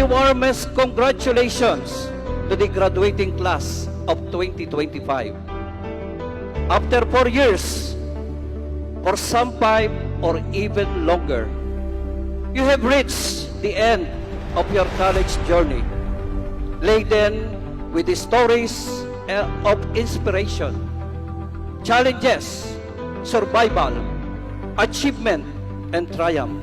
warmest congratulations to the graduating class of 2025. After 4 years, for some 5 or even longer, you have reached the end of your college journey, laden with the stories of inspiration, challenges, survival, achievement, and triumph.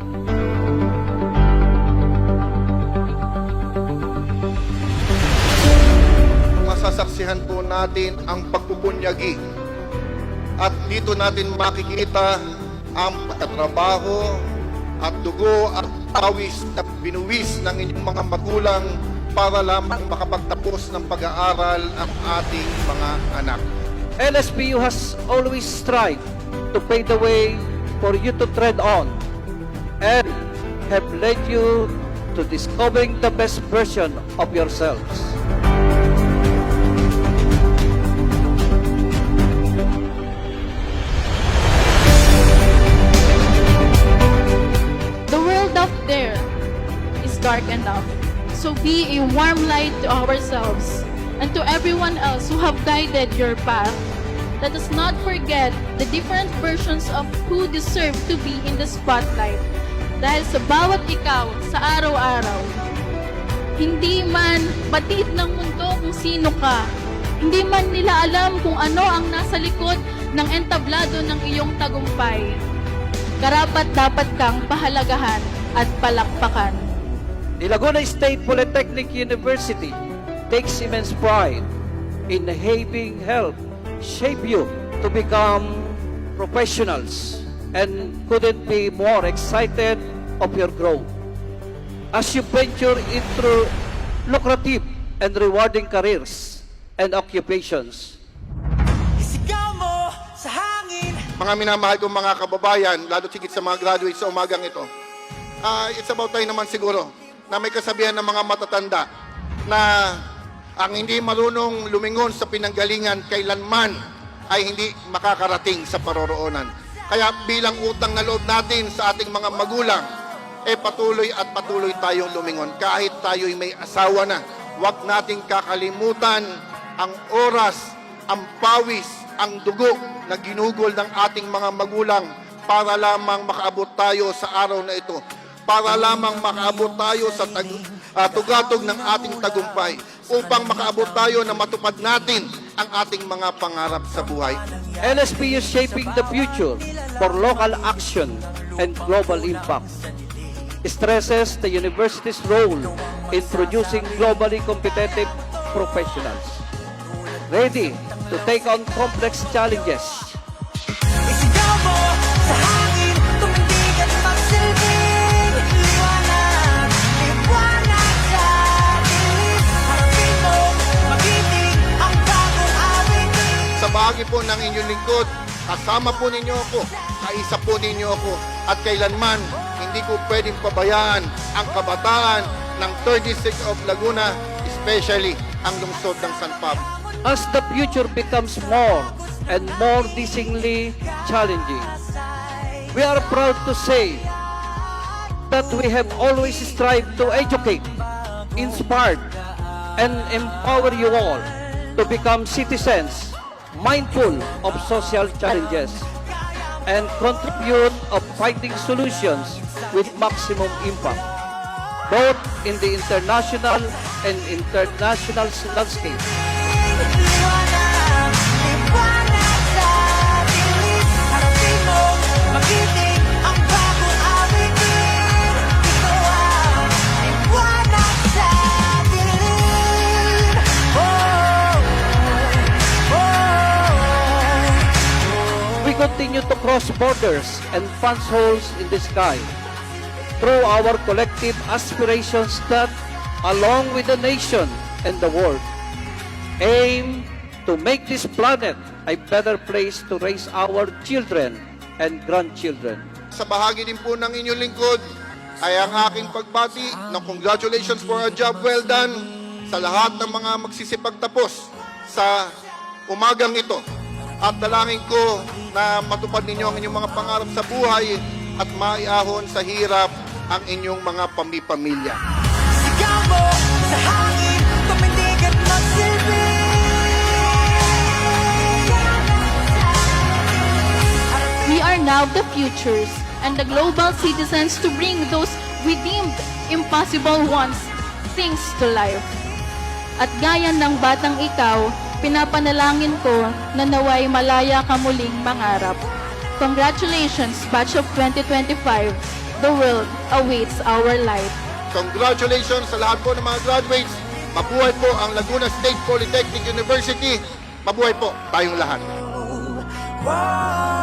Masasaksihan po natin ang pagpupunyagi at dito natin makikita ang pagtatrabaho at dugo at pawis na binuwis ng inyong mga magulang para lamang makapagtapos ng pag-aaral ang ating mga anak. LSPU has always strived to pave the way for you to tread on and have led you to discovering the best version of yourselves. The world out there is dark enough, so be a warm light to ourselves and to everyone else who have guided your path. Let us not forget the different versions of who deserve to be in the spotlight. Dahil sa bawat ikaw sa araw-araw, hindi man batid ng mundo kung sino ka, hindi man nila alam kung ano ang nasa likod ng entablado ng iyong tagumpay, karapat dapat kang pahalagahan at palakpakan. The Laguna State Polytechnic University takes immense pride in having helped shape you to become professionals and couldn't be more excited of your growth as you venture into lucrative and rewarding careers and occupations. Isigaw mo sa hangin. Mga minamahal kong mga kababayan, lalo tigit sa mga graduates sa umagang ito, it's about time naman siguro na may kasabihan ng mga matatanda na ang hindi marunong lumingon sa pinanggalingan kailanman ay hindi makakarating sa paroroonan. Kaya bilang utang na loob natin sa ating mga magulang, patuloy at patuloy tayong lumingon. Kahit tayo'y may asawa na, huwag nating kakalimutan ang oras, ang pawis, ang dugo na ginugol ng ating mga magulang para lamang makaabot tayo sa araw na ito. Para lamang makaabot tayo sa tugatog ng ating tagumpay upang makaabot tayo na matupad natin ang ating mga pangarap sa buhay. LSP is shaping the future for local action and global impact. Stresses the university's role in producing globally competitive professionals, ready to take on complex challenges. Isigaw mo sa hangin, tumindig at magsilbing liwanag, liwanag sa dilim. Harapin mo, magiting ang bagong awitin. Sa bahagi po ng inyong lingkod, kasama po ninyo ako, kaisa po ninyo ako, at kailanman hindi ko pwedeng pabayaan ang kabataan ng 36 of Laguna, especially ang lungsod ng San Pablo. As the future becomes more and more dizzyingly challenging, we are proud to say that we have always strived to educate, inspire, and empower you all to become citizens mindful of social challenges and contribute of finding solutions with maximum impact, both in the international and international landscape. Liwanag, liwanag sa dilim. Harapin mo, magiting ang bagong awitin. Ito ang liwanag sa dilim. We continue to cross borders and punch holes in the sky through our collective aspirations that, along with the nation and the world, aim to make this planet a better place to raise our children and grandchildren. Sa bahagi din po ng inyong lingkod ay ang aking pagbati ng congratulations for a job well done sa lahat ng mga magsisipagtapos sa umagang ito. At dalangin ko na matupad ninyo ang inyong mga pangarap sa buhay at maiahon sa hirap ang inyong mga pamilya. Sigaw mo sa hangin, tuminig at magsilbi. We are now the futures and the global citizens to bring those we deemed impossible ones things to life. At gaya ng batang ikaw, pinapanalangin ko na naway malaya ka muling mangarap. Congratulations, batch of 2025. The world awaits our light. Congratulations sa lahat po ng mga graduates. Mabuhay po ang Laguna State Polytechnic University. Mabuhay po tayong lahat. Whoa.